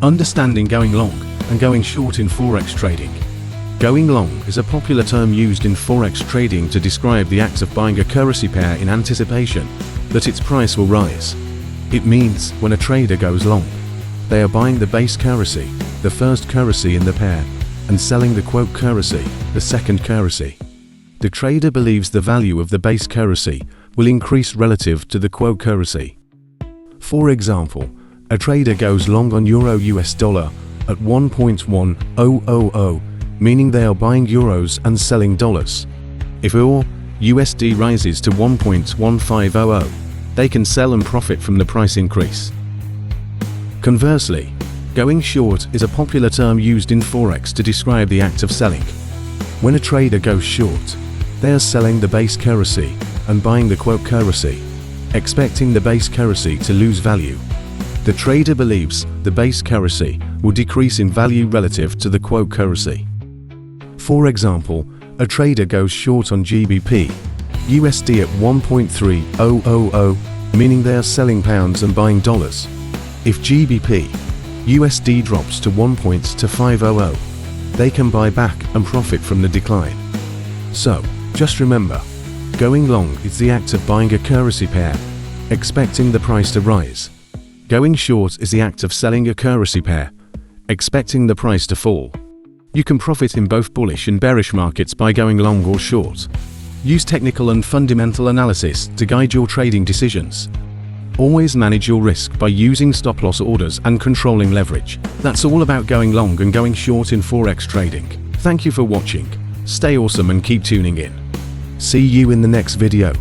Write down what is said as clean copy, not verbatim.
Understanding going long and going short in Forex trading. Going long is a popular term used in Forex trading to describe the act of buying a currency pair in anticipation that its price will rise. It means when a trader goes long, they are buying the base currency, the first currency in the pair, and selling the quote currency, the second currency. The trader believes the value of the base currency will increase relative to the quote currency. For example, a trader goes long on Euro US dollar at 1.1000, meaning they are buying euros and selling dollars. If EUR USD rises to 1.1500, they can sell and profit from the price increase. Conversely, going short is a popular term used in Forex to describe the act of selling. When a trader goes short, they are selling the base currency and buying the quote currency, expecting the base currency to lose value. The trader believes the base currency will decrease in value relative to the quote currency. For example, a trader goes short on GBP USD at 1.3000, meaning they are selling pounds and buying dollars. If GBP USD drops to 1.2500, they can buy back and profit from the decline. So, just remember, going long is the act of buying a currency pair, expecting the price to rise. Going short is the act of selling a currency pair, expecting the price to fall. You can profit in both bullish and bearish markets by going long or short. Use technical and fundamental analysis to guide your trading decisions. Always manage your risk by using stop-loss orders and controlling leverage. That's all about going long and going short in Forex trading. Thank you for watching. Stay awesome and keep tuning in. See you in the next video.